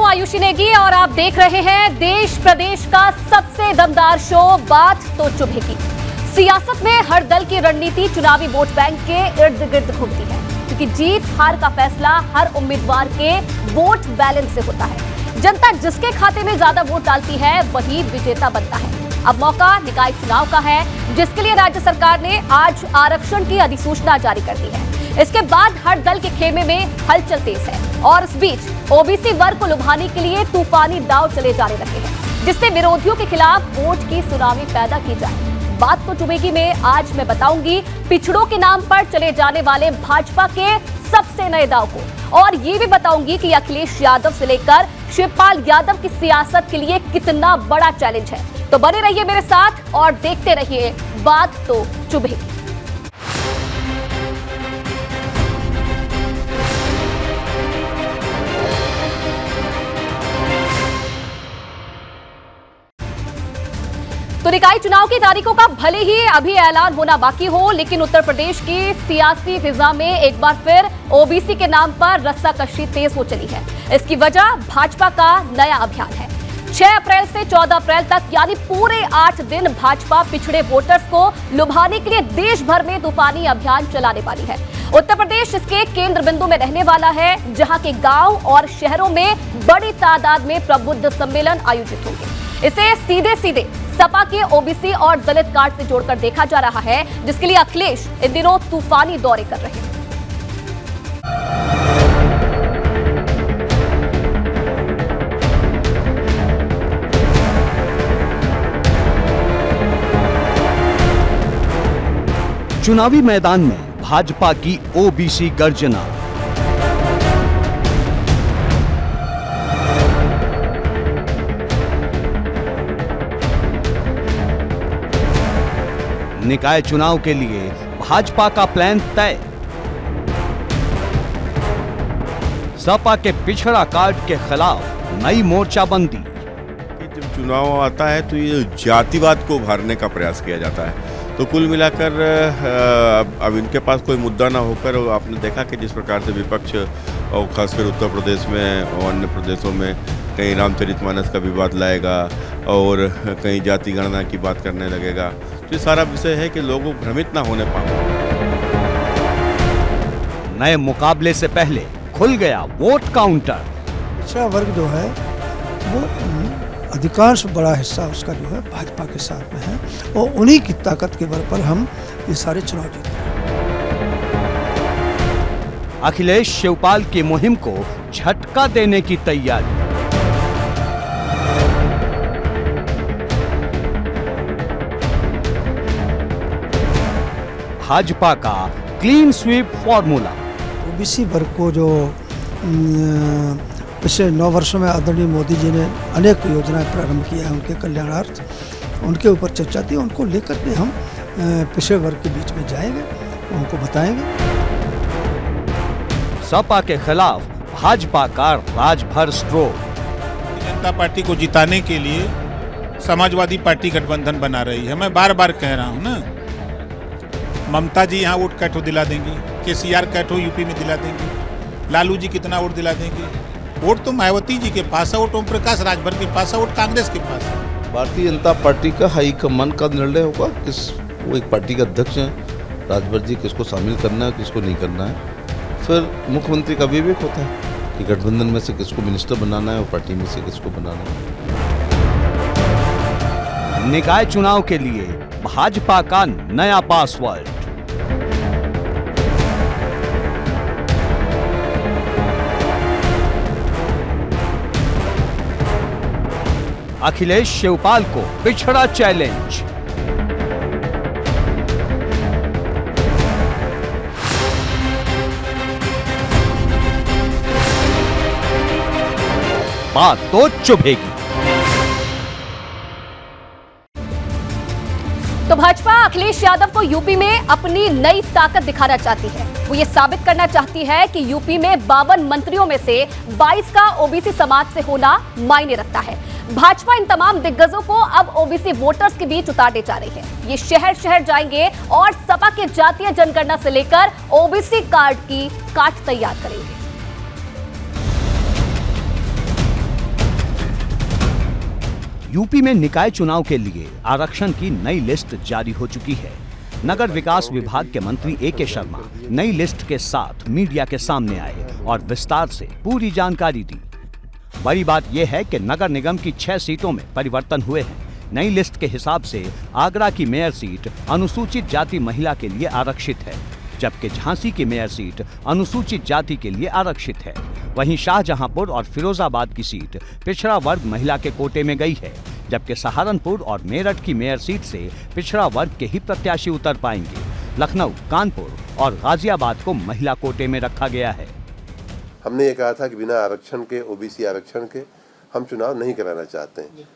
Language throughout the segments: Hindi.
हूं आयुषी नेगी और आप देख रहे हैं देश प्रदेश का सबसे दमदार शो बात तो चुभेगी। सियासत में हर दल की रणनीति चुनावी वोट बैंक के इर्द गिर्द घूमती है, क्योंकि जीत हार का फैसला हर उम्मीदवार के वोट बैलेंस से होता है। जनता जिसके खाते में ज्यादा वोट डालती है वही विजेता बनता है। अब मौका निकाय चुनाव का है, जिसके लिए राज्य सरकार ने आज आरक्षण की अधिसूचना जारी कर दी है। इसके बाद हर दल के खेमे में हलचल तेज है और इस बीच ओबीसी वर्ग को लुभाने के लिए तूफानी दांव चले जाने लगे हैं, जिससे विरोधियों के खिलाफ वोट की सुनामी पैदा की जाए। बात तो चुभेगी में आज मैं बताऊंगी पिछड़ों के नाम पर चले जाने वाले भाजपा के सबसे नए दांव को, और ये भी बताऊंगी कि अखिलेश यादव से लेकर शिवपाल यादव की सियासत के लिए कितना बड़ा चैलेंज है। तो बने रहिए मेरे साथ और देखते रहिए बात तो चुभेगी। तो निकाय चुनाव की तारीखों का भले ही अभी ऐलान होना बाकी हो, लेकिन उत्तर प्रदेश की सियासी फिजा में एक बार फिर ओबीसी के नाम पर रस्साकशी तेज हो चली है। इसकी वजह भाजपा का नया अभियान है। 6 अप्रैल से 14 अप्रैल तक यानी पूरे 8 दिन भाजपा पिछड़े वोटर्स को लुभाने के लिए देश भर में तूफानी अभियान चलाने वाली है। उत्तर प्रदेश इसके केंद्र बिंदु में रहने वाला है, जहां के गांव और शहरों में बड़ी तादाद में प्रबुद्ध सम्मेलन आयोजित होंगे। इसे सीधे सीधे सपा के ओबीसी और दलित कार्ड से जोड़कर देखा जा रहा है, जिसके लिए अखिलेश इन दिनों तूफानी दौरे कर रहे हैं। चुनावी मैदान में भाजपा की ओबीसी गर्जना। निकाय चुनाव के लिए भाजपा का प्लान तय। सपा के पिछड़ा कार्ड के खिलाफ नई मोर्चाबंदी। जब चुनाव आता है तो ये जातिवाद को उभारने का प्रयास किया जाता है। तो कुल मिलाकर अब इनके पास कोई मुद्दा ना होकर आपने देखा कि जिस प्रकार से विपक्ष और खासकर उत्तर प्रदेश में और अन्य प्रदेशों में कहीं रामचरितमानस का विवाद लाएगा और कहीं जाति गणना की बात करने लगेगा। तो ये सारा विषय है कि लोगों भ्रमित ना होने पाए। नए मुकाबले से पहले खुल गया वोट काउंटर। पिछड़ा वर्ग जो है वो अधिकांश बड़ा हिस्सा उसका जो है भाजपा के साथ में है और उन्हीं की ताकत के बल पर हम ये सारे चुनाव जीते। अखिलेश शिवपाल की मुहिम को झटका देने की तैयारी। भाजपा का क्लीन स्वीप फॉर्मूला। ओबीसी वर्ग को जो पिछले 9 वर्षों में आदरणीय मोदी जी ने अनेक योजनाएं प्रारंभ की है उनके कल्याणार्थ, उनके ऊपर चर्चा थी। उनको लेकर के हम पिछड़े वर्ग के बीच में जाएंगे, उनको बताएंगे। सपा के खिलाफ भाजपा का राजभर स्ट्रोक। जनता पार्टी को जिताने के लिए समाजवादी पार्टी गठबंधन बना रही है। मैं बार बार कह रहा हूं ना, ममता जी यहाँ वोट कैठो दिला देंगी, केसीआर कैठो यूपी में दिला देंगी, लालू जी कितना वोट दिला देंगे। वोट तो मायावती जी के पास है, वोट ओम प्रकाश राजभर के पास है, वोट कांग्रेस के पास है। भारतीय जनता पार्टी का हाईकमान का निर्णय होगा, वो एक पार्टी के अध्यक्ष हैं राजभर जी, किसको शामिल करना है किसको नहीं करना है। फिर मुख्यमंत्री का विवेक होता है कि गठबंधन में से किसको मिनिस्टर बनाना है और पार्टी में से किसको बनाना है। निकाय चुनाव के लिए भाजपा का नया पासवर्ड। अखिलेश शिवपाल को पिछड़ा चैलेंज। बात तो चुभेगी। तो भाजपा अखिलेश यादव को यूपी में अपनी नई ताकत दिखाना चाहती है। वो ये साबित करना चाहती है कि यूपी में 52 मंत्रियों में से 22 का ओबीसी समाज से होना मायने रखता है। भाजपा इन तमाम दिग्गजों को अब ओबीसी वोटर्स के बीच उतारने जा रही है। ये शहर शहर जाएंगे और सपा के जातीय जनगणना से लेकर ओबीसी कार्ड की काट तैयार करेंगे। यूपी में निकाय चुनाव के लिए आरक्षण की नई लिस्ट जारी हो चुकी है। नगर विकास विभाग के मंत्री ए.के. शर्मा नई लिस्ट के साथ मीडिया के सामने आए और विस्तार से पूरी जानकारी दी। बड़ी बात यह है कि नगर निगम की 6 सीटों में परिवर्तन हुए हैं। नई लिस्ट के हिसाब से आगरा की मेयर सीट अनुसूचित जाति महिला के लिए आरक्षित है, जबकि झांसी की मेयर सीट अनुसूचित जाति के लिए आरक्षित है। वहीं शाहजहांपुर और फिरोजाबाद की सीट पिछड़ा वर्ग महिला के कोटे में गई है, जबकि सहारनपुर और मेरठ की मेयर सीट से पिछड़ा वर्ग के ही प्रत्याशी उतर पाएंगे। लखनऊ, कानपुर और गाजियाबाद को महिला कोटे में रखा गया है। हमने ये कहा था कि बिना आरक्षण के, ओबीसी आरक्षण के हम चुनाव नहीं कराना चाहते हैं।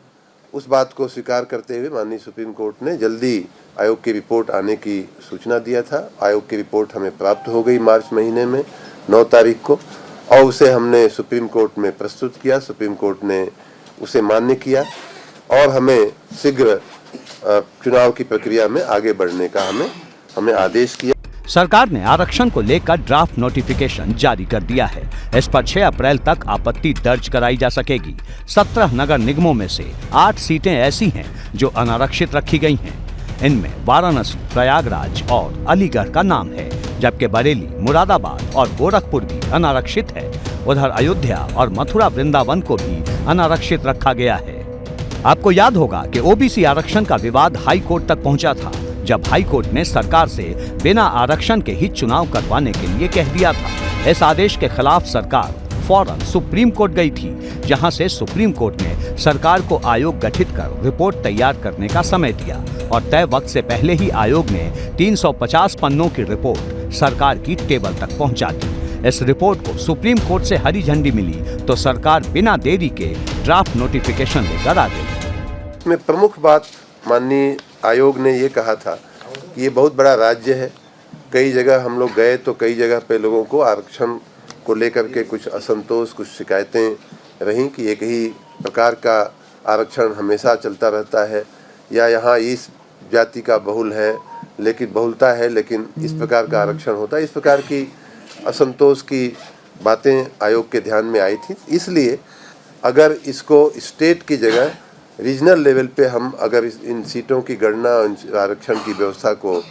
उस बात को स्वीकार करते हुए माननीय सुप्रीम कोर्ट ने जल्दी आयोग की रिपोर्ट आने की सूचना दिया था। आयोग की रिपोर्ट हमें प्राप्त हो गई मार्च महीने में 9 तारीख को, और उसे हमने सुप्रीम कोर्ट में प्रस्तुत किया। सुप्रीम कोर्ट ने उसे मान्य किया और हमें शीघ्र चुनाव की प्रक्रिया में आगे बढ़ने का हमें आदेश किया। सरकार ने आरक्षण को लेकर ड्राफ्ट नोटिफिकेशन जारी कर दिया है। इस पर 6 अप्रैल तक आपत्ति दर्ज कराई जा सकेगी। 17 नगर निगमों में से 8 सीटें ऐसी हैं जो अनारक्षित रखी गई हैं। इनमें वाराणसी, प्रयागराज और अलीगढ़ का नाम है, जबकि बरेली, मुरादाबाद और गोरखपुर भी अनारक्षित है। उधर अयोध्या और मथुरा वृंदावन को भी अनारक्षित रखा गया है। आपको याद होगा कि ओबीसी आरक्षण का विवाद हाई कोर्ट तक पहुंचा था, जब हाई कोर्ट ने सरकार से बिना आरक्षण के ही चुनाव करवाने के लिए कह दिया था। इस आदेश के खिलाफ सरकार फौरन सुप्रीम कोर्ट गई थी, जहां से सुप्रीम कोर्ट ने सरकार को आयोग गठित कर रिपोर्ट तैयार करने का समय दिया और तय वक्त से पहले ही आयोग ने 350 पन्नों की रिपोर्ट सरकार की टेबल तक पहुंचा दी। इस रिपोर्ट को सुप्रीम कोर्ट से हरी झंडी मिली तो सरकार बिना देरी के ड्राफ्ट नोटिफिकेशन लेकर आ गई। इसमें प्रमुख बात माननीय आयोग ने ये कहा था कि ये बहुत बड़ा राज्य है। कई जगह हम लोग गए तो कई जगह पे लोगों को आरक्षण को लेकर के कुछ असंतोष, कुछ शिकायतें रहीं कि एक ही प्रकार का आरक्षण हमेशा चलता रहता है, या यहाँ इस जाति का बहुलता है लेकिन इस प्रकार का आरक्षण होता है। इस प्रकार की असंतोष की बातें आयोग के ध्यान में आई थी। इसलिए अगर इसको स्टेट की जगह रीजनल लेवल पे हम अगर इन सीटों की गणना, आरक्षण की व्यवस्था को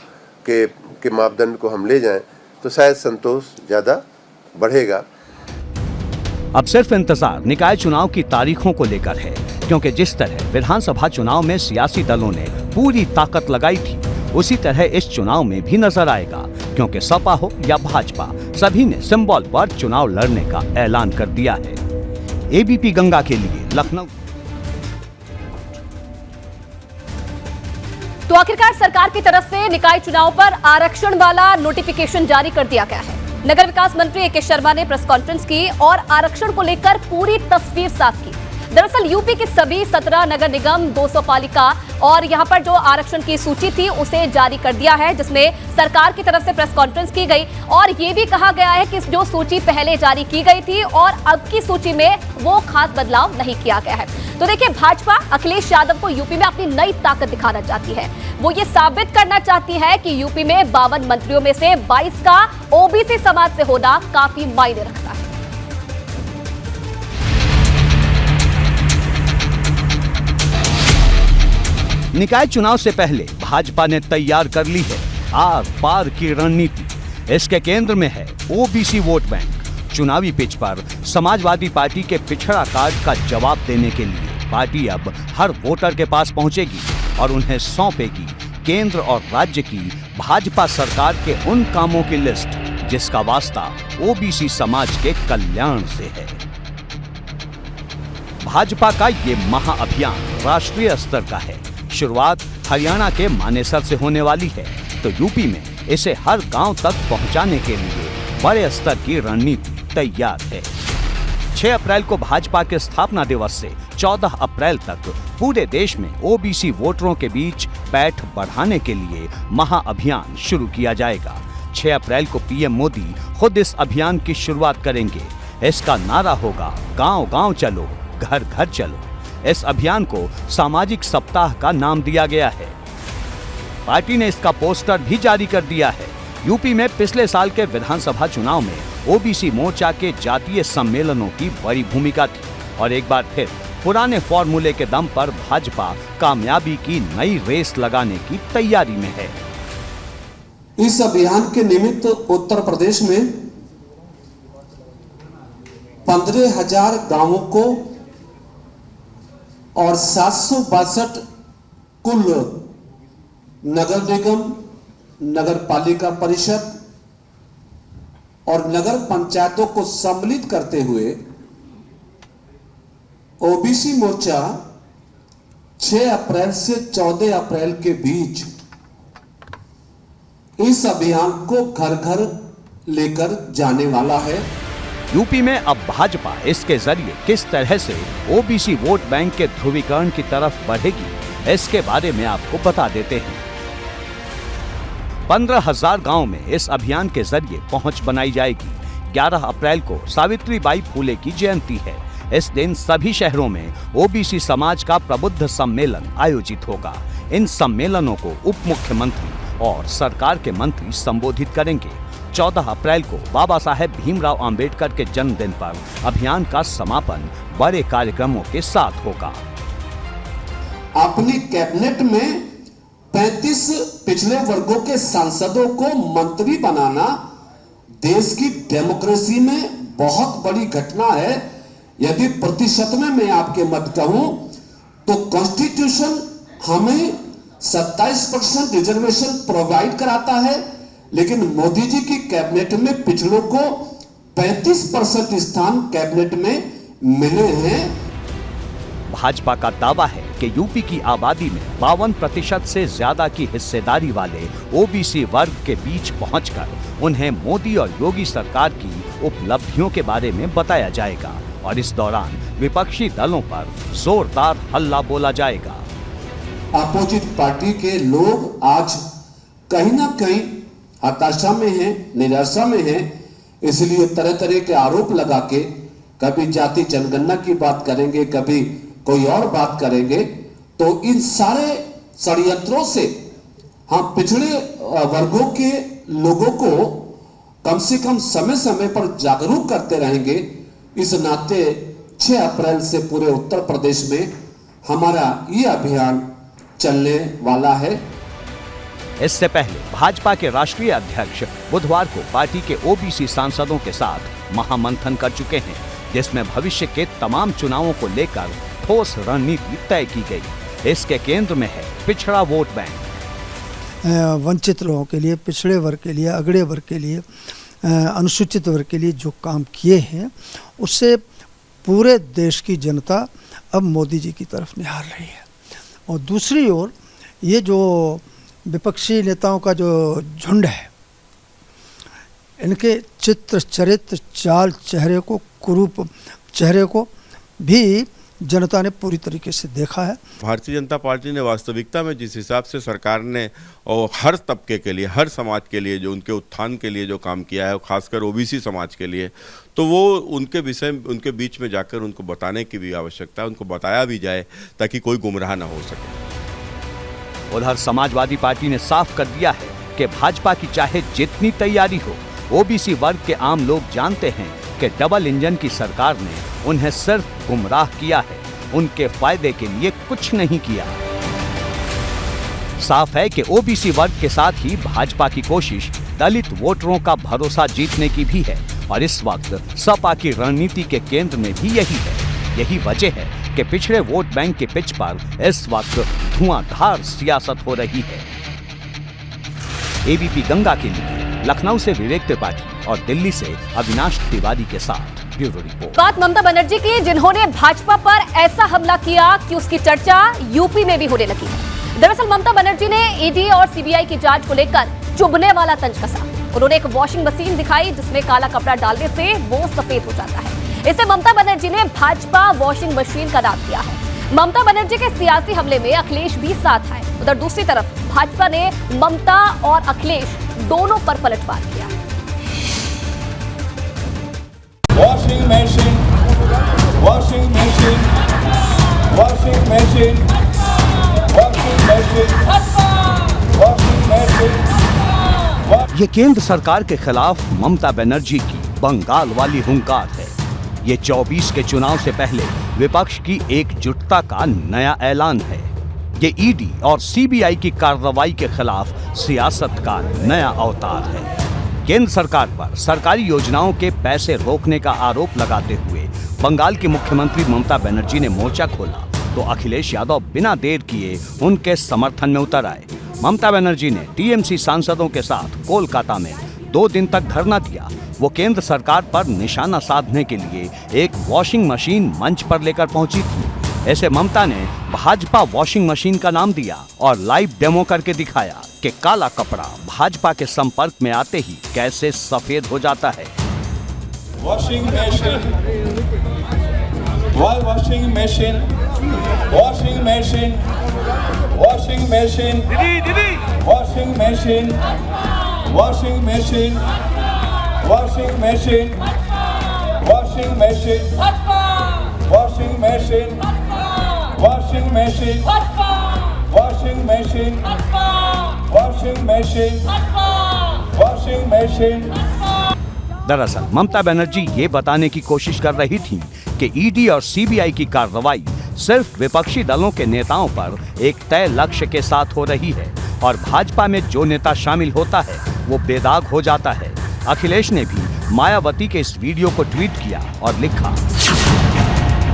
के मापदंड को हम ले जाएं तो शायद संतोष ज़्यादा बढ़ेगा। अब सिर्फ इंतजार निकाय चुनाव की तारीखों को लेकर है, क्योंकि जिस तरह विधानसभा चुनाव में सियासी दलों ने पूरी ताकत लगाई थी, उसी तरह इस चुनाव में भी नजर आएगा, क्योंकि सपा हो या भाजपा, सभी ने सिंबल पर चुनाव लड़ने का ऐलान कर दिया है। एबीपी गंगा के लिए लखनऊ। तो आखिरकार सरकार की तरफ से निकाय चुनाव पर आरक्षण वाला नोटिफिकेशन जारी कर दिया गया है। नगर विकास मंत्री ए.के. शर्मा ने प्रेस कॉन्फ्रेंस की और आरक्षण को लेकर पूरी तस्वीर साफ की। दरअसल यूपी के सभी 17 नगर निगम, 200 पालिका और यहां पर जो आरक्षण की सूची थी उसे जारी कर दिया है, जिसमें सरकार की तरफ से प्रेस कॉन्फ्रेंस की गई और ये भी कहा गया है कि जो सूची पहले जारी की गई थी और अब की सूची में वो खास बदलाव नहीं किया गया है। तो देखिए, भाजपा अखिलेश यादव को यूपी में अपनी नई ताकत दिखाना चाहती है। वो ये साबित करना चाहती है कि यूपी में 52 मंत्रियों में से 22 का ओबीसी समाज से होना काफी मायने रखता है। निकाय चुनाव से पहले भाजपा ने तैयार कर ली है आर पार की रणनीति। इसके केंद्र में है ओबीसी वोट बैंक। चुनावी पिच पर समाजवादी पार्टी के पिछड़ा कार्ड का जवाब देने के लिए पार्टी अब हर वोटर के पास पहुंचेगी और उन्हें सौंपेगी केंद्र और राज्य की भाजपा सरकार के उन कामों की लिस्ट जिसका वास्ता ओबीसी समाज के कल्याण से है। भाजपा का ये महाअभियान राष्ट्रीय स्तर का है। शुरुआत हरियाणा के मानेसर से होने वाली है, तो यूपी में इसे हर गांव तक पहुंचाने के लिए बड़े स्तर की रणनीति तैयार है। 6 अप्रैल को भाजपा के स्थापना दिवस से 14 अप्रैल तक पूरे देश में ओबीसी वोटरों के बीच पैठ बढ़ाने के लिए महाअभियान शुरू किया जाएगा। 6 अप्रैल को पीएम मोदी खुद इस अभियान की शुरुआत करेंगे। इसका नारा होगा, गांव गांव चलो, घर घर चलो। इस अभियान को सामाजिक सप्ताह का नाम दिया गया है। पार्टी ने इसका पोस्टर भी जारी कर दिया है। यूपी में पिछले साल के विधानसभा चुनाव में ओबीसी मोर्चा के जातीय सम्मेलनों की बड़ी भूमिका थी और एक बार फिर पुराने फॉर्मूले के दम पर भाजपा कामयाबी की नई रेस लगाने की तैयारी में है। इस अभियान के निमित्त उत्तर प्रदेश में 15,000 गांवों को और 762 कुल नगर निगम, नगर पालिका परिषद और नगर पंचायतों को सम्मिलित करते हुए ओबीसी मोर्चा 6 अप्रैल से 14 अप्रैल के बीच इस अभियान को घर घर लेकर जाने वाला है। यूपी में अब भाजपा इसके जरिए किस तरह से ओबीसी वोट बैंक के ध्रुवीकरण की तरफ बढ़ेगी, इसके बारे में आपको बता देते हैं। 15,000 गांव में इस अभियान के जरिए पहुंच बनाई जाएगी। 11 अप्रैल को सावित्रीबाई फुले की जयंती है। इस दिन सभी शहरों में ओबीसी समाज का प्रबुद्ध सम्मेलन आयोजित होगा। इन सम्मेलनों को उप मुख्यमंत्री और सरकार के मंत्री संबोधित करेंगे। 14 अप्रैल को बाबा साहेब भीमराव अंबेडकर के जन्मदिन पर अभियान का समापन बड़े कार्यक्रमों के साथ होगा। अपनी कैबिनेट में 35 पिछड़े वर्गों के सांसदों को मंत्री बनाना देश की डेमोक्रेसी में बहुत बड़ी घटना है। यदि प्रतिशत में मैं आपके मत कहूं तो कॉन्स्टिट्यूशन हमें 27% रिजर्वेशन प्रोवाइड कराता है, लेकिन मोदी जी की कैबिनेट में पिछड़ों को 35% स्थान कैबिनेट में मिले हैं। भाजपा का दावा है कि यूपी की आबादी में 52% से ज्यादा की हिस्सेदारी वाले ओबीसी वर्ग के बीच पहुंचकर उन्हें मोदी और योगी सरकार की उपलब्धियों के बारे में बताया जाएगा और इस दौरान विपक्षी दलों पर जोरदार हल्ला बोला जाएगा। अपोजिट पार्टी के लोग आज कहीं ना कहीं हताशा में हैं, निराशा में हैं, इसलिए तरह तरह के आरोप लगा के कभी जाति जनगणना की बात करेंगे, कभी कोई और बात करेंगे। तो इन सारे षड्यंत्रों से हम पिछड़े वर्गों के लोगों को कम से कम समय समय पर जागरूक करते रहेंगे। इस नाते 6 अप्रैल से पूरे उत्तर प्रदेश में हमारा ये अभियान चलने वाला है। इससे पहले भाजपा के राष्ट्रीय अध्यक्ष बुधवार को पार्टी के ओबीसी सांसदों के साथ महामंथन कर चुके हैं, जिसमें भविष्य के तमाम चुनावों को लेकर ठोस रणनीति तय की गई। इसके केंद्र में है पिछड़ा वोट बैंक। वंचित लोगों के लिए, पिछड़े वर्ग के लिए, अगड़े वर्ग के लिए, अनुसूचित वर्ग के लिए जो काम किए हैं उससे पूरे देश की जनता अब मोदी जी की तरफ निहार रही है। और दूसरी ओर ये जो विपक्षी नेताओं का जो झुंड है, इनके चित्र, चरित्र, चाल, चेहरे को, कुरूप चेहरे को भी जनता ने पूरी तरीके से देखा है। भारतीय जनता पार्टी ने वास्तविकता में जिस हिसाब से सरकार ने और हर तबके के लिए, हर समाज के लिए, जो उनके उत्थान के लिए जो काम किया है, खासकर ओबीसी समाज के लिए, तो वो उनके विषय, उनके बीच में जाकर उनको बताने की भी आवश्यकता है, उनको बताया भी जाए ताकि कोई गुमराह ना हो सके। उधर समाजवादी पार्टी ने साफ कर दिया है कि भाजपा की चाहे जितनी तैयारी हो, ओबीसी वर्ग के आम लोग जानते हैं कि डबल इंजन की सरकार ने उन्हें सिर्फ गुमराह किया है, उनके फायदे के लिए कुछ नहीं किया। साफ है कि ओबीसी वर्ग के साथ ही भाजपा की कोशिश दलित वोटरों का भरोसा जीतने की भी है और इस वक्त सपा की रणनीति के केंद्र में भी यही है। यही वजह है कि पिछड़े वोट बैंक के पिच पर इस वक्त धुआंधार सियासत हो रही है। एबीपी गंगा के लिए लखनऊ से विवेक त्रिपाठी और दिल्ली से अविनाश तिवारी के साथ ब्यूरो रिपोर्ट। बात ममता बनर्जी की, जिन्होंने भाजपा पर ऐसा हमला किया कि उसकी चर्चा यूपी में भी होने लगी है। दरअसल ममता बनर्जी ने ईडी और सीबीआई की जांच को लेकर चुभने वाला तंज कसा। उन्होंने एक वॉशिंग मशीन दिखाई जिसमें काला कपड़ा डालने से वो सफेद हो जाता है। इसे ममता बनर्जी ने भाजपा वॉशिंग मशीन का नाम दिया है। ममता बनर्जी के सियासी हमले में अखिलेश भी साथ आए। उधर दूसरी तरफ भाजपा ने ममता और अखिलेश दोनों पर पलटवार किया। Washing machine, washing machine, washing machine, washing machine, washing machine. ये केंद्र सरकार के खिलाफ ममता बनर्जी की बंगाल वाली हुंकार है। ये 24 के चुनाव से पहले विपक्ष की एकजुटता का नया ऐलान है। ये ईडी और सीबीआई की कार्रवाई के खिलाफ सियासत का नया अवतार है। केंद्र सरकार पर सरकारी योजनाओं के पैसे रोकने का आरोप लगाते हुए बंगाल की मुख्यमंत्री ममता बनर्जी ने मोर्चा खोला तो अखिलेश यादव बिना देर किए उनके समर्थन में उतर आए। ममता बनर्जी ने टीएमसी सांसदों के साथ कोलकाता में 2 दिन तक धरना दिया। वो केंद्र सरकार पर निशाना साधने के लिए एक वॉशिंग मशीन मंच पर लेकर पहुंची थी। ऐसे ममता ने भाजपा वॉशिंग मशीन का नाम दिया और लाइव डेमो करके दिखाया कि काला कपड़ा भाजपा के संपर्क में आते ही कैसे सफेद हो जाता है। washing machine, washing machine, washing machine, washing machine, washing machine, washing machine, washing machine, washing machine, washing machine, washing machine, washing machine, washing machine, washing machine. दरअसल ममता बनर्जी ये बताने की कोशिश कर रही थी कि ईडी और सीबीआई की कार्रवाई सिर्फ विपक्षी दलों के नेताओं पर एक तय लक्ष्य के साथ हो रही है और भाजपा में जो नेता शामिल होता है वो बेदाग हो जाता है। अखिलेश ने भी मायावती के इस वीडियो को ट्वीट किया और लिखा,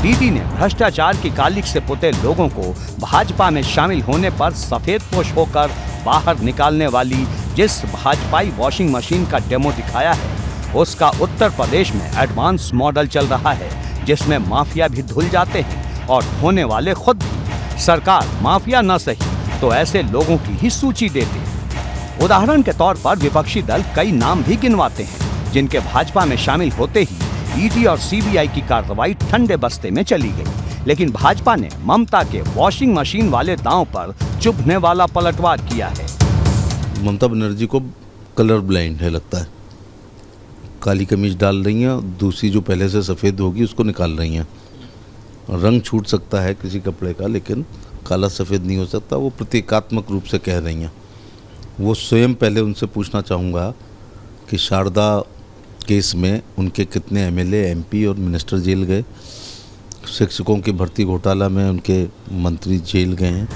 दीदी ने भ्रष्टाचार की कालिख से पुते लोगों को भाजपा में शामिल होने पर सफेदपोश होकर बाहर निकालने वाली जिस भाजपाई वॉशिंग मशीन का डेमो दिखाया है उसका उत्तर प्रदेश में एडवांस मॉडल चल रहा है जिसमें माफिया भी धुल जाते हैं और धोने वाले खुद भी। सरकार माफिया न सही तो ऐसे लोगों की ही सूची देते। उदाहरण के तौर पर विपक्षी दल कई नाम भी गिनवाते हैं जिनके भाजपा में शामिल होते ही ईडी और सीबीआई की कार्रवाई ठंडे बस्ते में चली गई। लेकिन भाजपा ने ममता के वॉशिंग मशीन वाले दांव पर चुभने वाला पलटवार किया है। ममता बनर्जी को कलर ब्लाइंड है लगता है। काली कमीज डाल रही हैं, दूसरी जो पहले से सफ़ेद होगी उसको निकाल रही हैं। रंग छूट सकता है किसी कपड़े का लेकिन काला सफ़ेद नहीं हो सकता। वो प्रतीकात्मक रूप से कह रही हैं। वो स्वयं पहले उनसे पूछना चाहूँगा कि शारदा केस में उनके कितने एमएलए, एमपी और मिनिस्टर जेल गए। शिक्षकों की भर्ती घोटाला में उनके मंत्री जेल गए हैं।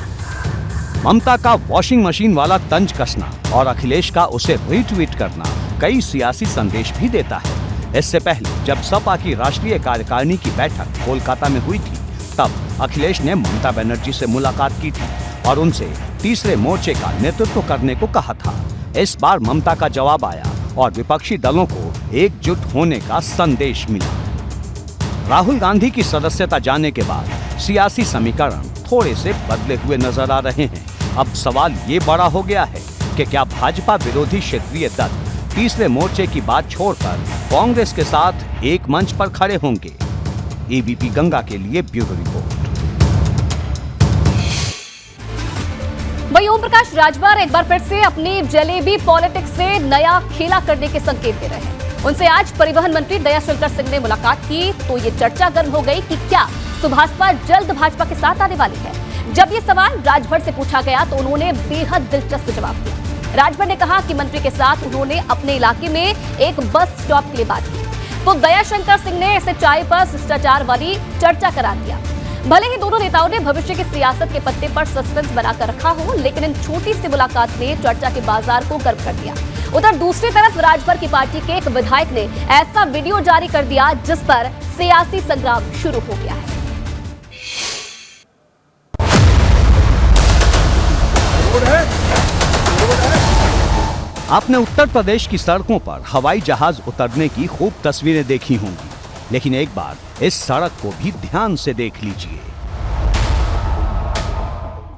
ममता का वॉशिंग मशीन वाला तंज कसना और अखिलेश का उसे रीट्वीट करना कई सियासी संदेश भी देता है। इससे पहले जब सपा की राष्ट्रीय कार्यकारिणी की बैठक कोलकाता में हुई थी तब अखिलेश ने ममता बनर्जी से मुलाकात की थी और उनसे तीसरे मोर्चे का नेतृत्व करने को कहा था। इस बार ममता का जवाब आया और विपक्षी दलों को एकजुट होने का संदेश मिला। राहुल गांधी की सदस्यता जाने के बाद सियासी समीकरण थोड़े से बदले हुए नजर आ रहे हैं। अब सवाल ये बड़ा हो गया है कि क्या भाजपा विरोधी क्षेत्रीय दल तीसरे मोर्चे की बात छोड़कर कांग्रेस के साथ एक मंच पर खड़े होंगे। एबीपी गंगा के लिए ब्यूरो रिपोर्ट। वहीं ओम प्रकाश राजभर एक बार फिर से अपनी जलेबी पॉलिटिक्स से नया खेला करने के संकेत दे रहे हैं। उनसे आज परिवहन मंत्री दयाशंकर सिंह ने मुलाकात की तो ये चर्चा गर्म हो गई कि क्या सुभाषपा जल्द भाजपा के साथ आने वाली है। जब ये सवाल राजभर से पूछा गया तो उन्होंने बेहद दिलचस्प जवाब दिया। राजभर ने कहा कि मंत्री के साथ उन्होंने अपने इलाके में एक बस स्टॉप के लिए बात की तो दयाशंकर सिंह ने इसे चाय पर शिष्टाचार वाली चर्चा करार दिया। भले ही दोनों नेताओं ने भविष्य की सियासत के पत्ते पर सस्पेंस बनाकर रखा हो लेकिन इन छोटी सी मुलाकात ने चर्चा के बाजार को गर्म कर दिया। उधर दूसरी तरफ राजभर की पार्टी के एक विधायक ने ऐसा वीडियो जारी कर दिया जिस पर सियासी संग्राम शुरू हो गया है। आपने उत्तर प्रदेश की सड़कों पर हवाई जहाज उतरने की खूब तस्वीरें देखी होंगी, लेकिन एक बार इस सड़क को भी ध्यान से देख लीजिए।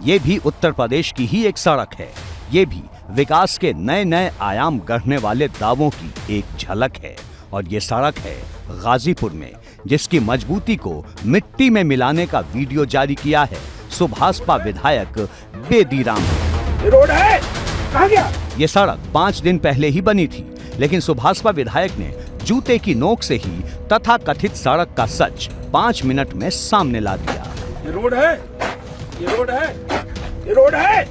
ये भी उत्तर प्रदेश की ही एक सड़क है। ये भी विकास के नए नए आयाम गढ़ने वाले दावों की एक झलक है और ये सड़क है गाजीपुर में, जिसकी मजबूती को मिट्टी में मिलाने का वीडियो जारी किया है सुभाषपा विधायक बेदीराम ने। रोड है, कहाँ गया? ये सड़क 5 दिन पहले ही बनी थी, लेकिन सुभाषपा विधायक ने जूते की नोक से ही तथा कथित सड़क का सच 5 मिनट में सामने ला दिया। ये रोड है, ये रोड है, ये रोड है,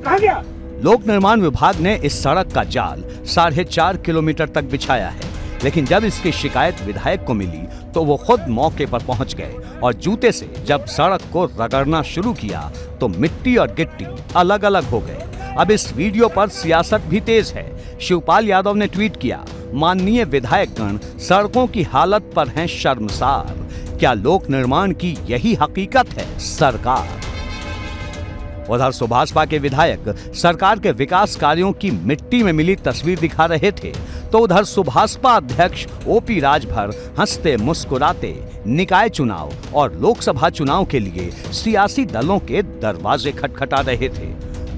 कहाँ गया? लोक निर्माण विभाग ने इस सड़क का जाल 4.5 किलोमीटर तक बिछाया है, लेकिन जब इसकी शिकायत विधायक को मिली तो वो खुद मौके पर पहुंच गए और जूते से जब सड़क को रगड़ना शुरू किया तो मिट्टी और गिट्टी अलग अलग हो गए। अब इस वीडियो पर सियासत भी तेज है। शिवपाल यादव ने ट्वीट किया, माननीय विधायकगण सड़कों की हालत पर हैं शर्मसार। क्या लोक निर्माण की यही हकीकत है सरकार? उधर सुभाषपा के विधायक सरकार के विकास कार्यों की मिट्टी में मिली तस्वीर दिखा रहे थे तो उधर सुभाषपा अध्यक्ष ओपी राजभर हंसते मुस्कुराते निकाय चुनाव और लोकसभा चुनाव के लिए सियासी दलों के दरवाजे खटखटा रहे थे।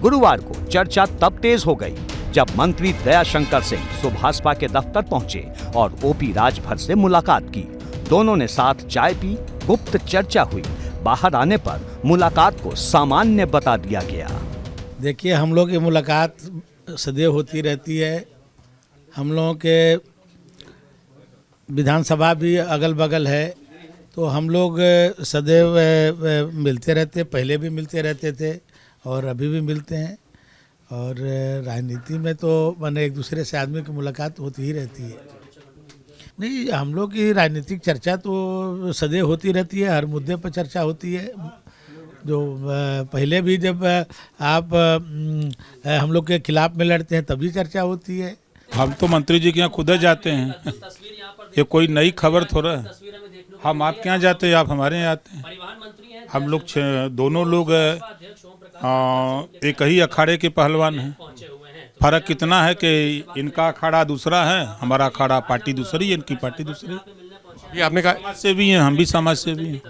गुरुवार को चर्चा तब तेज हो गई जब मंत्री दयाशंकर सिंह सुभाषपा के दफ्तर पहुंचे और ओपी राजभर से मुलाकात की। दोनों ने साथ चाय पी, गुप्त चर्चा हुई। बाहर आने पर मुलाकात को सामान्य बता दिया गया। देखिए, हम लोग की मुलाकात सदैव होती रहती है। हम लोगों के विधानसभा भी अगल बगल है तो हम लोग सदैव मिलते रहते, पहले भी मिलते रहते थे और अभी भी मिलते हैं। और राजनीति में तो मैंने एक दूसरे से आदमी की मुलाकात होती ही रहती है। नहीं, हम लोग की राजनीतिक चर्चा तो सदैव होती रहती है, हर मुद्दे पर चर्चा होती है। जो पहले भी जब आप हम लोग के खिलाफ में लड़ते हैं तभी चर्चा होती है। हम तो मंत्री जी के यहाँ खुद जाते हैं, ये कोई नई खबर थोड़ा है। हम आपके यहाँ जाते हैं, आप हमारे यहाँ आते हैं। हम लोग दोनों लोग एक ही अखाड़े के पहलवान हैं। फर्क कितना है कि इनका अखाड़ा दूसरा है, हमारा अखाड़ा पार्टी दूसरी है, इनकी पार्टी दूसरी है। ये आपने कहा समाज से भी हैं, हम भी समाज से भी हैं,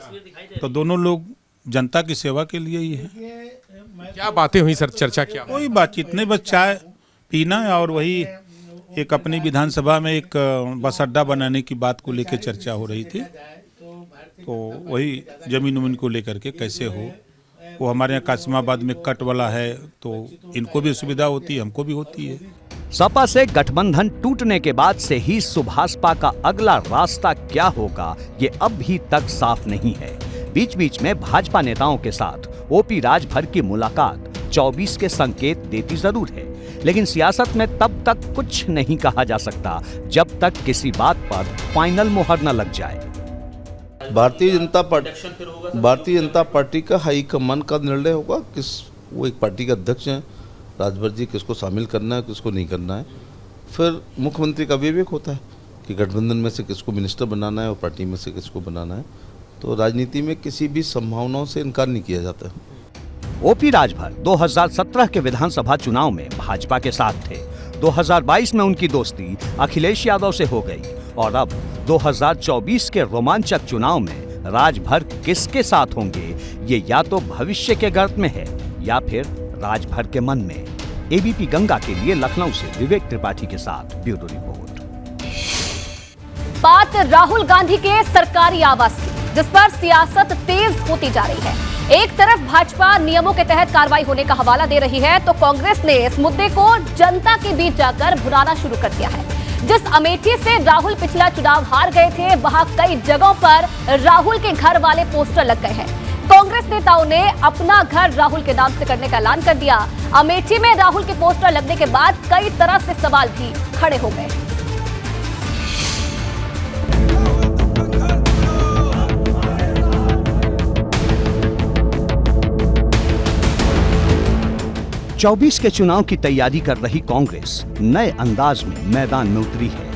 तो दोनों लोग जनता की सेवा के लिए ही है। क्या बातें हुई सर, चर्चा क्या? कोई बातचीत नहीं, बस चाय पीना और वही एक अपनी विधानसभा में एक बस अड्डा बनाने की बात को लेकर चर्चा हो रही थी। तो वही जमीन उमीन को लेकर के कैसे हो, वो हमारे यहाँ कासिमाबाद में कट वाला है तो इनको भी सुविधा होती है, हमको भी होती है। सपा से गठबंधन टूटने के बाद से ही सुभाषपा का अगला रास्ता क्या होगा ये अब भी तक साफ नहीं है। बीच बीच में भाजपा नेताओं के साथ ओपी राजभर की मुलाकात 24 के संकेत देती जरूर है, लेकिन सियासत में तब तक कुछ नहीं कहा जा सकता जब तक किसी बात पर फाइनल मुहर न लग जाए। भारतीय जनता पार्टी का हाईकमान का निर्णय होगा। वो एक पार्टी का अध्यक्ष हैं, राजभर जी, किसको शामिल करना है किसको नहीं करना है। फिर मुख्यमंत्री का विवेक होता है कि गठबंधन में से किसको मिनिस्टर बनाना है और पार्टी में से किसको बनाना है। तो राजनीति में किसी भी संभावनाओं से इनकार नहीं किया जाता। ओपी राजभर 2017 के विधानसभा चुनाव में भाजपा के साथ थे। 2022 में उनकी दोस्ती अखिलेश यादव से हो गई और अब 2024 के रोमांचक चुनाव में राजभर किसके साथ होंगे ये या तो भविष्य के गर्त में है या फिर राजभर के मन में। एबीपी गंगा के लिए लखनऊ से विवेक त्रिपाठी के साथ ब्यूरो रिपोर्ट। बात राहुल गांधी के सरकारी आवास की, जिस पर सियासत तेज होती जा रही है। एक तरफ भाजपा नियमों के तहत कार्रवाई होने का हवाला दे रही है तो कांग्रेस ने इस मुद्दे को जनता के बीच जाकर भुनाना शुरू कर दिया है। जिस अमेठी से राहुल पिछला चुनाव हार गए थे वहां कई जगहों पर राहुल के घर वाले पोस्टर लग गए हैं। कांग्रेस नेताओं ने अपना घर राहुल के नाम से करने का ऐलान कर दिया। अमेठी में राहुल के पोस्टर लगने के बाद कई तरह से सवाल भी खड़े हो गए। चौबीस के चुनाव की तैयारी कर रही कांग्रेस नए अंदाज में मैदान में उतरी है।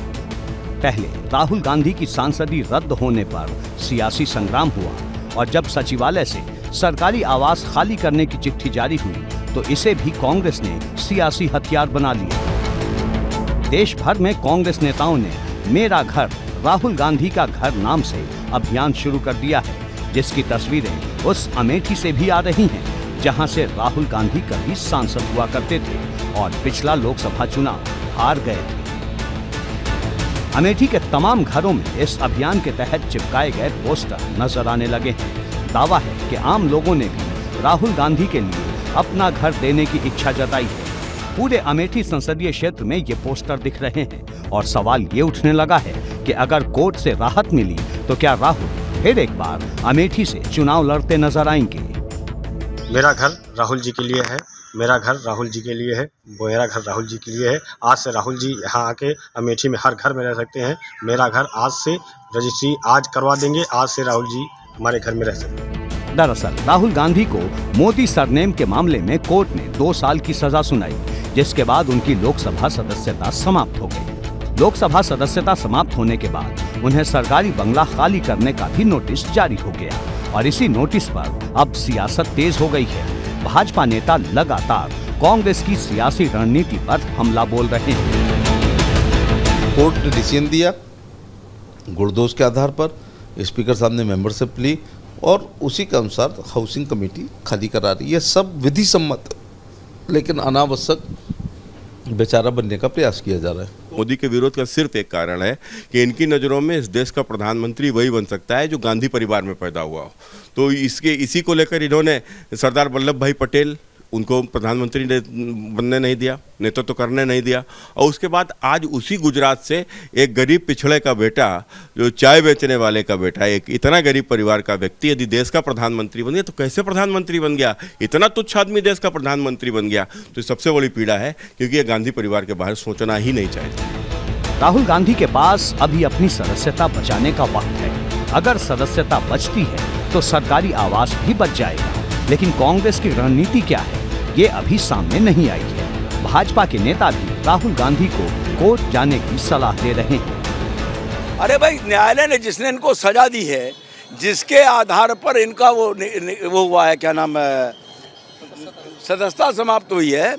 पहले राहुल गांधी की सांसदी रद्द होने पर सियासी संग्राम हुआ और जब सचिवालय से सरकारी आवास खाली करने की चिट्ठी जारी हुई तो इसे भी कांग्रेस ने सियासी हथियार बना लिया। देश भर में कांग्रेस नेताओं ने मेरा घर राहुल गांधी का घर नाम से अभियान शुरू कर दिया है, जिसकी तस्वीरें उस अमेठी से भी आ रही हैं जहां से राहुल गांधी कभी सांसद हुआ करते थे और पिछला लोकसभा चुनाव हार गए थे। अमेठी के तमाम घरों में इस अभियान के तहत चिपकाए गए पोस्टर नजर आने लगे हैं। दावा है कि आम लोगों ने भी राहुल गांधी के लिए अपना घर देने की इच्छा जताई है। पूरे अमेठी संसदीय क्षेत्र में ये पोस्टर दिख रहे हैं और सवाल ये उठने लगा है कि अगर कोर्ट से राहत मिली तो क्या राहुल फिर एक बार अमेठी से चुनाव लड़ते नजर आएंगे। मेरा घर राहुल जी के लिए है, मेरा घर राहुल जी के लिए है, मेरा घर राहुल जी के लिए है। आज से राहुल जी यहाँ आके अमेठी में हर घर में रह सकते हैं। मेरा घर आज से रजिस्ट्री आज करवा देंगे, आज से राहुल जी हमारे घर में रह सकते हैं। दरअसल राहुल गांधी को मोदी सरनेम के मामले में कोर्ट ने 2 साल की सजा सुनाई, जिसके बाद उनकी लोकसभा सदस्यता समाप्त हो गई। लोकसभा सदस्यता समाप्त होने के बाद उन्हें सरकारी बंगला खाली करने का भी नोटिस जारी हो गया और इसी नोटिस पर अब सियासत तेज हो गई है। भाजपा नेता लगातार कांग्रेस की सियासी रणनीति पर हमला बोल रहे हैं। कोर्ट ने डिसीजन दिया, गुणदोष के आधार पर स्पीकर साहब ने मेंबरशिप ली और उसी के अनुसार हाउसिंग कमेटी खाली करा रही है। सब विधि सम्मत, लेकिन अनावश्यक बेचारा बनने का प्रयास किया जा रहा है। मोदी के विरोध का सिर्फ एक कारण है कि इनकी नज़रों में इस देश का प्रधानमंत्री वही बन सकता है जो गांधी परिवार में पैदा हुआ हो। तो इसी को लेकर इन्होंने सरदार वल्लभ भाई पटेल उनको प्रधानमंत्री ने बनने नहीं दिया, नेतृत्व करने नहीं दिया। और उसके बाद आज उसी गुजरात से एक गरीब पिछड़े का बेटा, जो चाय बेचने वाले का बेटा, एक इतना गरीब परिवार का व्यक्ति यदि देश का प्रधानमंत्री बन गया तो कैसे प्रधानमंत्री बन गया? इतना तुच्छ आदमी देश का प्रधानमंत्री बन गया। तो सबसे बड़ी पीड़ा है, क्योंकि ये गांधी परिवार के बाहर सोचना ही नहीं चाहते। राहुल गांधी के पास अभी अपनी सदस्यता बचाने का वक्त है। अगर सदस्यता बचती है तो सरकारी आवास भी बच जाएगा, लेकिन कांग्रेस की रणनीति क्या है ये अभी सामने नहीं आई है। भाजपा के नेता भी राहुल गांधी को कोर्ट जाने की सलाह दे रहे हैं। अरे भाई, न्यायालय ने जिसने इनको सजा दी है, जिसके आधार पर इनका वो हुआ है, क्या नाम है, सदस्यता समाप्त हुई है,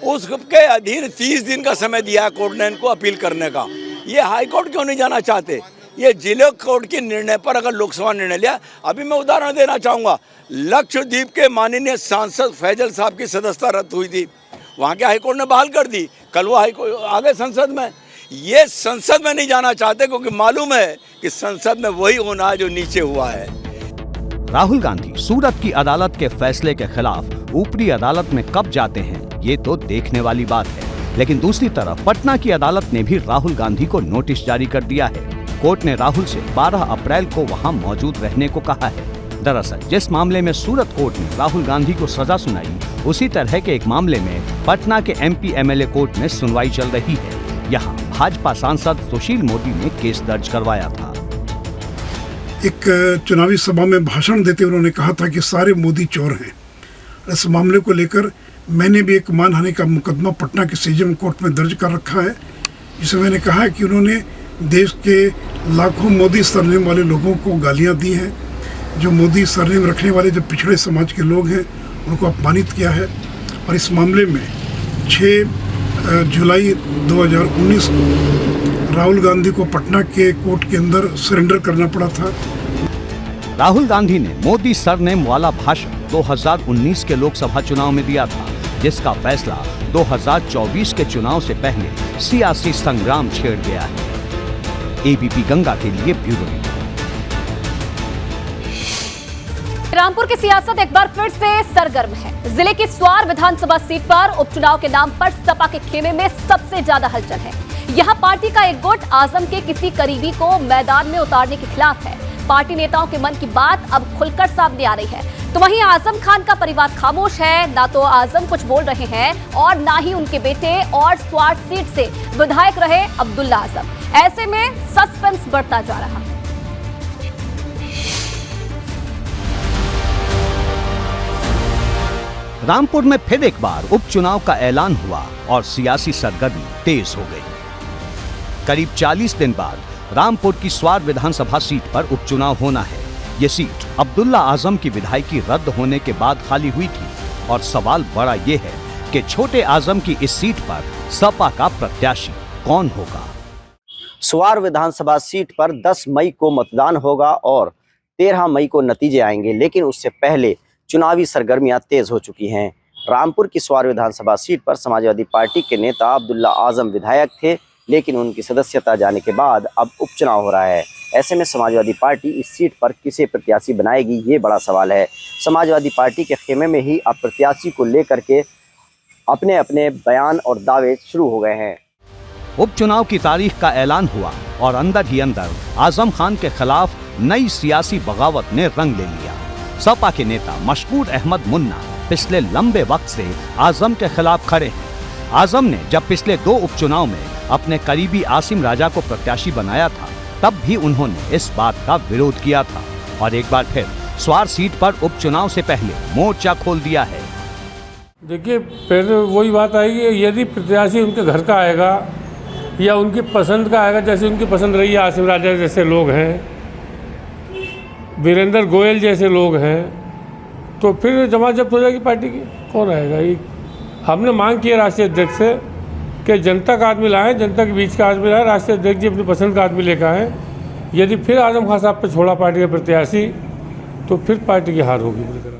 उसके अधीन 30 दिन का समय दिया है कोर्ट ने इनको अपील करने का। ये हाई कोर्ट क्यों नहीं जाना चाहते? ये जिला कोर्ट के निर्णय पर अगर लोकसभा निर्णय लिया, अभी मैं उदाहरण देना चाहूँगा, लक्षद्वीप के माननीय सांसद फैजल साहब की सदस्यता रद्द हुई थी, वहाँ के हाईकोर्ट ने बहाल कर दी। कल वो हाईकोर्ट आ गए संसद में। ये संसद में नहीं जाना चाहते क्योंकि मालूम है कि संसद में वही होना है जो नीचे हुआ है। राहुल गांधी सूरत की अदालत के फैसले के खिलाफ ऊपरी अदालत में कब जाते हैं ये तो देखने वाली बात है। लेकिन दूसरी तरफ पटना की अदालत ने भी राहुल गांधी को नोटिस जारी कर दिया है। कोर्ट ने राहुल से 12 अप्रैल को वहां मौजूद रहने को कहा है। दरअसल जिस मामले में सूरत कोर्ट ने राहुल गांधी को सजा सुनाई, उसी तरह के एक मामले में पटना के MP MLA कोर्ट में सुनवाई चल रही है। यहाँ भाजपा सांसद सुशील मोदी ने केस दर्ज करवाया था। एक चुनावी सभा में भाषण देते हुए उन्होंने कहा था कि सारे मोदी चोर हैं। इस मामले को लेकर मैंने भी एक मानहानि का मुकदमा पटना के CJM कोर्ट में दर्ज कर रखा है, जिसमें मैंने कहा है कि उन्होंने देश के लाखों मोदी सरनेम वाले लोगों को गालियां दी हैं, जो मोदी सरनेम रखने वाले जो पिछड़े समाज के लोग हैं उनको अपमानित किया है। और इस मामले में 6 जुलाई 2019 को राहुल गांधी को पटना के कोर्ट के अंदर सरेंडर करना पड़ा था। राहुल गांधी ने मोदी सरनेम वाला भाषण 2019 के लोकसभा चुनाव में दिया था, जिसका फैसला 2024 के चुनाव से पहले सियासी संग्राम छेड़ गया है। ABP गंगा के लिए ब्यूरो रिपोर्ट। रामपुर की सियासत एक बार फिर से सरगर्म है। जिले की स्वार विधानसभा सीट पर उपचुनाव के नाम पर सपा के खेमे में सबसे ज्यादा हलचल है। यहां पार्टी का एक गुट आजम के किसी करीबी को मैदान में उतारने के खिलाफ है। पार्टी नेताओं के मन की बात अब खुलकर सामने आ रही है। तो वहीं आजम खान का परिवार खामोश है। ना तो आजम कुछ बोल रहे हैं और ना ही उनके बेटे और स्वार सीट से विधायक रहे अब्दुल्ला आजम। ऐसे में सस्पेंस बढ़ता जा रहा है। रामपुर में फिर एक बार उपचुनाव का ऐलान हुआ और सियासी सरगर्मी तेज हो गई। करीब 40 दिन बाद रामपुर की स्वार विधानसभा सीट पर उपचुनाव होना है। ये सीट अब्दुल्ला आजम की विधायकी रद्द होने के बाद खाली हुई थी और सवाल बड़ा ये है कि छोटे आजम की इस सीट पर सपा का प्रत्याशी कौन होगा। स्वार विधानसभा सीट पर 10 मई को मतदान होगा और 13 मई को नतीजे आएंगे, लेकिन उससे पहले चुनावी सरगर्मियां तेज हो चुकी हैं। रामपुर की स्वार विधानसभा सीट पर समाजवादी पार्टी के नेता अब्दुल्ला आजम विधायक थे, लेकिन उनकी सदस्यता जाने के बाद अब उपचुनाव हो रहा है। ऐसे में समाजवादी पार्टी इस सीट पर किसे प्रत्याशी बनाएगी, ये बड़ा सवाल है। समाजवादी पार्टी के खेमे में ही अब प्रत्याशी को लेकर के अपने अपने बयान और दावे शुरू हो गए हैं। उपचुनाव की तारीख का ऐलान हुआ और अंदर ही अंदर आजम खान के खिलाफ नई सियासी बगावत ने रंग ले लिया। सपा के नेता मशकूर अहमद मुन्ना पिछले लंबे वक्त से आजम के खिलाफ खड़े हैं। आजम ने जब पिछले 2 उपचुनाव में अपने करीबी आसिम राजा को प्रत्याशी बनाया था, तब भी उन्होंने इस बात का विरोध किया था और एक बार फिर स्वार सीट पर उपचुनाव से पहले मोर्चा खोल दिया है। देखिए, पहले वही बात आएगी, यदि प्रत्याशी उनके घर का आएगा या उनकी पसंद का आएगा, जैसे उनकी पसंद रही है, आसिम राजा जैसे लोग हैं, वीरेंद्र गोयल जैसे लोग हैं, तो फिर जमा जब्त हो जाएगी पार्टी की। कौन आएगा? ये हमने मांग की है राष्ट्रीय अध्यक्ष से कि जनता का आदमी लाएं, जनता के बीच का आदमी लाएं, राष्ट्रीय अध्यक्ष जी अपनी पसंद का आदमी लेकर आएँ। यदि फिर आजम खान साहब पर छोड़ा पार्टी का प्रत्याशी, तो फिर पार्टी की हार होगी पूरी तरह।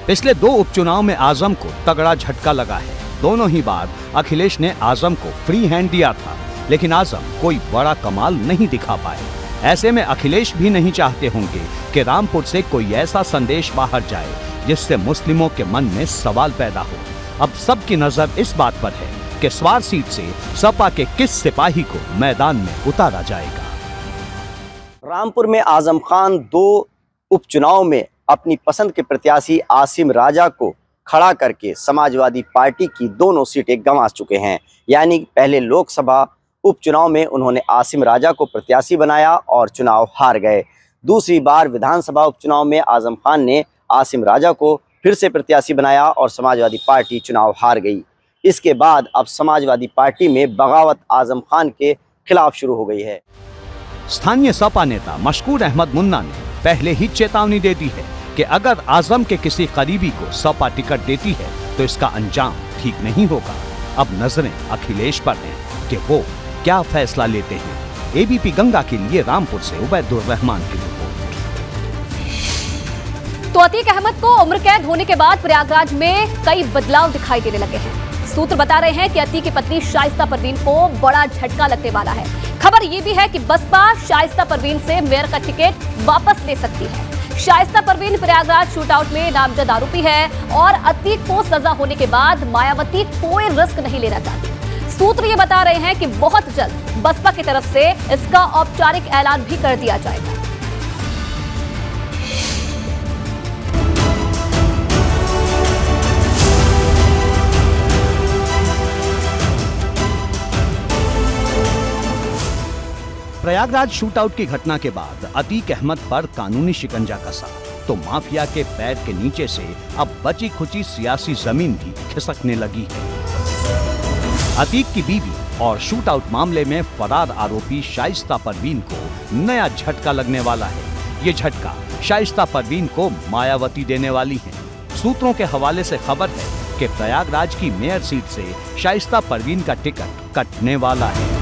पिछले 2 उपचुनाव में आजम को तगड़ा झटका लगा है। दोनों ही बार अखिलेश ने आजम को फ्री हैंड दिया था, लेकिन आजम कोई बड़ा कमाल नहीं दिखा पाए। ऐसे में अखिलेश भी नहीं चाहते होंगे कि रामपुर से कोई ऐसा संदेश बाहर जाए जिससे मुस्लिमों के मन में सवाल पैदा हो। अब सबकी नजर इस बात पर है कि स्वार सीट से सपा के किस सिपाही को मैदान में उतारा जाएगा। रामपुर में आजम खान 2 उपचुनाव में अपनी पसंद के प्रत्याशी आसिम राजा को खड़ा करके समाजवादी पार्टी की दोनों सीटें गंवा चुके हैं। यानी पहले लोकसभा उपचुनाव में उन्होंने आसिम राजा को प्रत्याशी बनाया और चुनाव हार गए। दूसरी बार विधानसभा उपचुनाव में आजम खान ने आसिम राजा को फिर से प्रत्याशी बनाया और समाजवादी पार्टी चुनाव हार गई। इसके बाद अब समाजवादी पार्टी में बगावत आजम खान के खिलाफ शुरू हो गई है। स्थानीय सपा नेता मशकूर अहमद मुन्ना ने पहले ही चेतावनी दे दी है कि अगर आजम के किसी करीबी को सपा टिकट देती है तो इसका अंजाम ठीक नहीं होगा। अब नजरें अखिलेश पर हैं कि वो क्या फैसला लेते हैं। एबीपी गंगा के लिए रामपुर से उबैदुर रहमान की रिपोर्ट। तो अतीक अहमद को उम्र कैद होने के बाद प्रयागराज में कई बदलाव दिखाई देने लगे हैं। सूत्र बता रहे हैं कि अतीक की पत्नी शाइस्ता परवीन को बड़ा झटका लगने वाला है। खबर ये भी है कि बसपा शाइस्ता परवीन से मेयर का टिकट वापस ले सकती है। शाइस्ता परवीन प्रयागराज शूटआउट में नामजद आरोपी है और अतीक को सजा होने के बाद मायावती कोई रिस्क नहीं लेना चाहती। सूत्र ये बता रहे हैं कि बहुत जल्द बसपा की तरफ से इसका औपचारिक ऐलान भी कर दिया जाएगा। प्रयागराज शूटआउट की घटना के बाद अतीक अहमद पर कानूनी शिकंजा कसा तो माफिया के पैर के नीचे से अब बची खुची सियासी जमीन भी खिसकने लगी है। अतीक की बीवी और शूटआउट मामले में फरार आरोपी शाइस्ता परवीन को नया झटका लगने वाला है। ये झटका शाइस्ता परवीन को मायावती देने वाली है। सूत्रों के हवाले से खबर है कि प्रयागराज की मेयर सीट से शाइस्ता परवीन का टिकट कटने वाला है।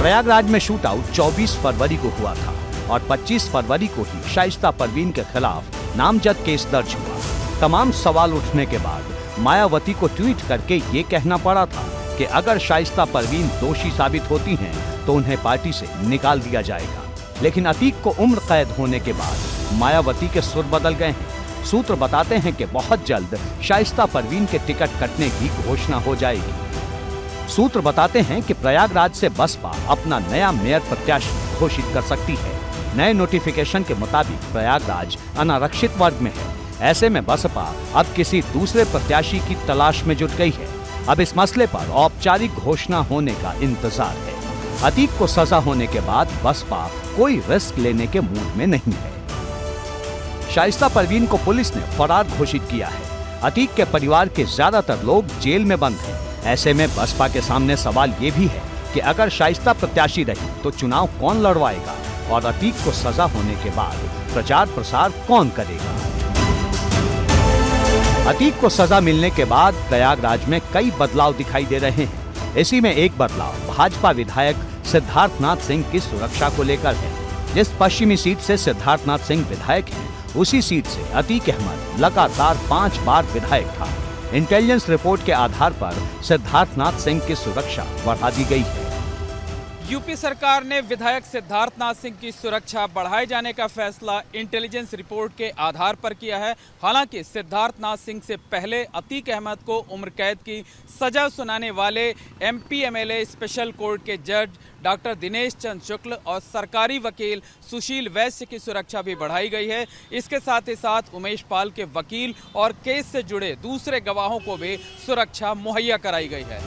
प्रयागराज में शूटआउट 24 फरवरी को हुआ था और 25 फरवरी को ही शाइस्ता परवीन के खिलाफ नामजद केस दर्ज हुआ। तमाम सवाल उठने के बाद मायावती को ट्वीट करके ये कहना पड़ा था कि अगर शाइस्ता परवीन दोषी साबित होती हैं तो उन्हें पार्टी से निकाल दिया जाएगा। लेकिन अतीक को उम्र कैद होने के बाद मायावती के सुर बदल गए हैं। सूत्र बताते हैं कि बहुत जल्द शाइस्ता परवीन के टिकट कटने की घोषणा हो जाएगी। सूत्र बताते हैं कि प्रयागराज से बसपा अपना नया मेयर प्रत्याशी घोषित कर सकती है। नए नोटिफिकेशन के मुताबिक प्रयागराज अनारक्षित वर्ग में है। ऐसे में बसपा अब किसी दूसरे प्रत्याशी की तलाश में जुट गई है। अब इस मसले पर औपचारिक घोषणा होने का इंतजार है। अतीक को सजा होने के बाद बसपा कोई रिस्क लेने के मूड में नहीं है। शाइस्ता परवीन को पुलिस ने फरार घोषित किया है। अतीक के परिवार के ज्यादातर लोग जेल में बंद हैं। ऐसे में बसपा के सामने सवाल ये भी है कि अगर शाइस्ता प्रत्याशी रही तो चुनाव कौन लड़वाएगा और अतीक को सजा होने के बाद प्रचार प्रसार कौन करेगा। अतीक को सजा मिलने के बाद प्रयागराज में कई बदलाव दिखाई दे रहे हैं। इसी में एक बदलाव भाजपा विधायक सिद्धार्थनाथ सिंह की सुरक्षा को लेकर है। जिस पश्चिमी सीट से सिद्धार्थनाथ सिंह विधायक हैं, उसी सीट से अतीक अहमद लगातार 5 बार विधायक था। इंटेलिजेंस रिपोर्ट के आधार पर सिद्धार्थनाथ सिंह की सुरक्षा बढ़ा दी गई है। यूपी सरकार ने विधायक सिद्धार्थनाथ सिंह की सुरक्षा बढ़ाए जाने का फैसला इंटेलिजेंस रिपोर्ट के आधार पर किया है। हालांकि सिद्धार्थनाथ सिंह से पहले अतीक अहमद को उम्र कैद की सजा सुनाने वाले एमपी एमएलए स्पेशल कोर्ट के जज डॉक्टर दिनेश चंद्र शुक्ल और सरकारी वकील सुशील वैश्य की सुरक्षा भी बढ़ाई गई है। इसके साथ ही साथ उमेश पाल के वकील और केस से जुड़े दूसरे गवाहों को भी सुरक्षा मुहैया कराई गई है।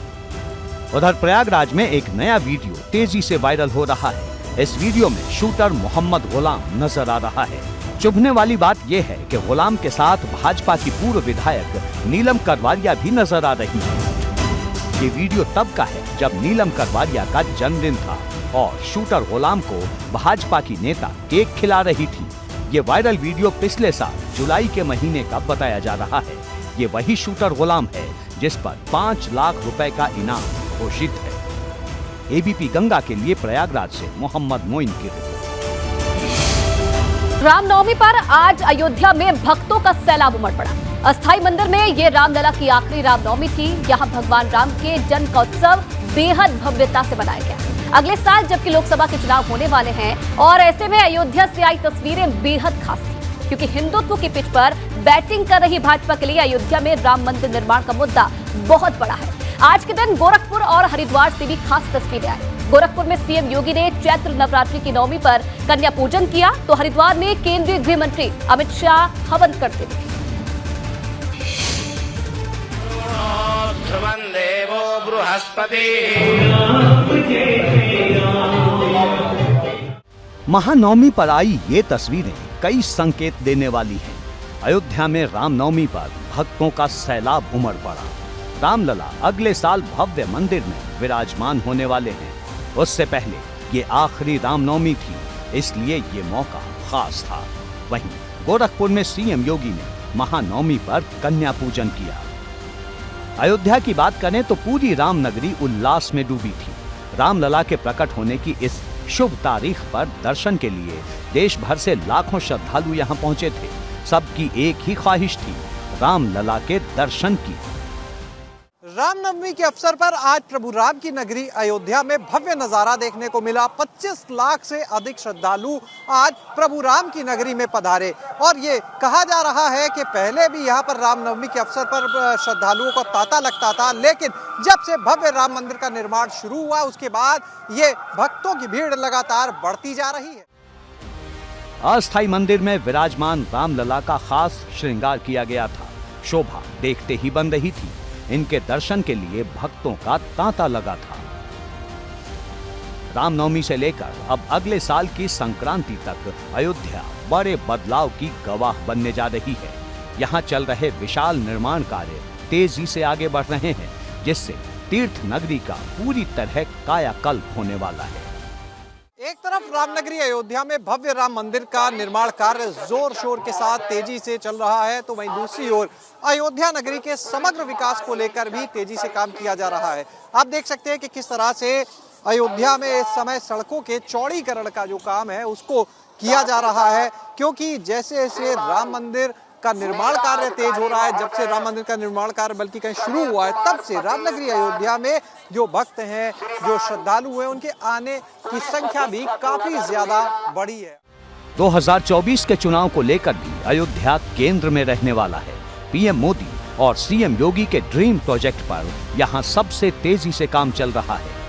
उधर प्रयागराज में एक नया वीडियो तेजी से वायरल हो रहा है। इस वीडियो में शूटर मोहम्मद गुलाम नजर आ रहा है। चुभने वाली बात यह है कि गुलाम के साथ भाजपा की पूर्व विधायक नीलम करवारिया भी नजर आ रही है। ये वीडियो तब का है जब नीलम करवारिया का जन्मदिन था और शूटर गुलाम को भाजपा की नेता केक खिला रही थी। ये वायरल वीडियो पिछले साल जुलाई के महीने का बताया जा रहा है। ये वही शूटर गुलाम है जिस पर 5 लाख रुपए का इनाम घोषित है। एबीपी गंगा के लिए प्रयागराज से मोहम्मद मोइन की रिपोर्ट। रामनवमी पर आज अयोध्या में भक्तों का सैलाब उमड़ पड़ा। अस्थाई मंदिर में ये रामलला की आखिरी रामनवमी थी। यहाँ भगवान राम के जन्म का उत्सव बेहद भव्यता से मनाया गया। अगले साल जबकि लोकसभा के चुनाव होने वाले हैं और ऐसे में अयोध्या से आई तस्वीरें बेहद खास थी, क्योंकि हिंदुत्व की पिच पर बैटिंग कर रही भाजपा के लिए अयोध्या में राम मंदिर निर्माण का मुद्दा बहुत बड़ा है। आज के दिन गोरखपुर और हरिद्वार से भी खास तस्वीरें आई। गोरखपुर में सीएम योगी ने चैत्र नवरात्रि की नवमी पर कन्या पूजन किया, तो हरिद्वार में केंद्रीय गृह मंत्री अमित शाह हवन करते दिखे। महानवमी पर आई ये तस्वीरें कई संकेत देने वाली हैं। अयोध्या में रामनवमी पर भक्तों का सैलाब उमड़ पड़ा। रामलला अगले साल भव्य मंदिर में विराजमान होने वाले हैं। उससे पहले ये आखिरी रामनवमी थी, इसलिए ये मौका खास था। वहीं गोरखपुर में सीएम योगी ने महानवमी पर कन्या पूजन किया। अयोध्या की बात करें तो पूरी रामनगरी उल्लास में डूबी थी। रामलला के प्रकट होने की इस शुभ तारीख पर दर्शन के लिए देश भर से लाखों श्रद्धालु यहाँ पहुंचे थे। सबकी एक ही ख्वाहिश थी, रामलला के दर्शन की। रामनवमी के अवसर पर आज प्रभु राम की नगरी अयोध्या में भव्य नजारा देखने को मिला। 25 लाख से अधिक श्रद्धालु आज प्रभु राम की नगरी में पधारे और ये कहा जा रहा है कि पहले भी यहाँ पर रामनवमी के अवसर पर श्रद्धालुओं को तांता लगता था, लेकिन जब से भव्य राम मंदिर का निर्माण शुरू हुआ उसके बाद ये भक्तों की भीड़ लगातार बढ़ती जा रही है। अस्थाई मंदिर में विराजमान रामलला का खास श्रृंगार किया गया था। शोभा देखते ही बन रही थी। इनके दर्शन के लिए भक्तों का तांता लगा था। रामनवमी से लेकर अब अगले साल की संक्रांति तक अयोध्या बड़े बदलाव की गवाह बनने जा रही है। यहाँ चल रहे विशाल निर्माण कार्य तेजी से आगे बढ़ रहे हैं, जिससे तीर्थ नगरी का पूरी तरह कायाकल्प होने वाला है। एक तरफ रामनगरी अयोध्या में भव्य राम मंदिर का निर्माण कार्य जोर शोर के साथ तेजी से चल रहा है, तो वहीं दूसरी ओर अयोध्या नगरी के समग्र विकास को लेकर भी तेजी से काम किया जा रहा है। आप देख सकते हैं कि किस तरह से अयोध्या में इस समय सड़कों के चौड़ीकरण का जो काम है उसको किया जा रहा है, क्योंकि जैसे जैसे राम मंदिर का निर्माण कार्य तेज हो रहा है, जब से राम मंदिर का निर्माण कार्य बल्कि कहीं शुरू हुआ है, तब से रामनगरी अयोध्या में जो भक्त हैं, जो श्रद्धालु हैं, उनके आने की संख्या भी काफी ज्यादा बढ़ी है। 2024 के चुनाव को लेकर भी अयोध्या केंद्र में रहने वाला है। पीएम मोदी और सीएम योगी के ड्रीम प्रोजेक्ट पर यहाँ सबसे तेजी से काम चल रहा है।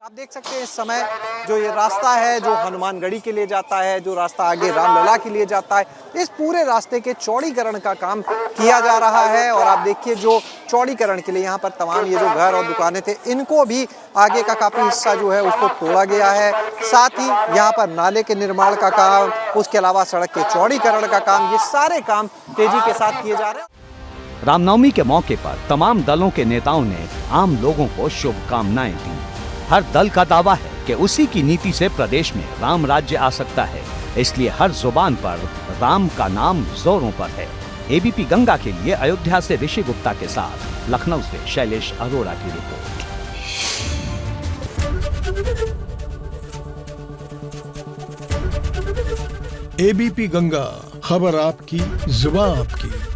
आप देख सकते हैं इस समय जो ये रास्ता है जो हनुमानगढ़ी के लिए जाता है, जो रास्ता आगे रामलला के लिए जाता है, इस पूरे रास्ते के चौड़ीकरण का काम किया जा रहा है। और आप देखिए जो चौड़ीकरण के लिए यहाँ पर तमाम ये जो घर और दुकानें थे, इनको भी आगे का काफी हिस्सा जो है उसको तोड़ा गया है। साथ ही यहाँ पर नाले के निर्माण का काम, उसके अलावा सड़क के चौड़ीकरण का काम, ये सारे काम तेजी के साथ किए जा रहे हैं। रामनवमी के मौके पर तमाम दलों के नेताओं ने आम लोगों को शुभकामनाएं दी। हर दल का दावा है कि उसी की नीति से प्रदेश में राम राज्य आ सकता है, इसलिए हर जुबान पर राम का नाम जोरों पर है। एबीपी गंगा के लिए अयोध्या से ऋषि गुप्ता के साथ लखनऊ से शैलेश अरोड़ा की रिपोर्ट। एबीपी गंगा, खबर आपकी, जुबान आपकी।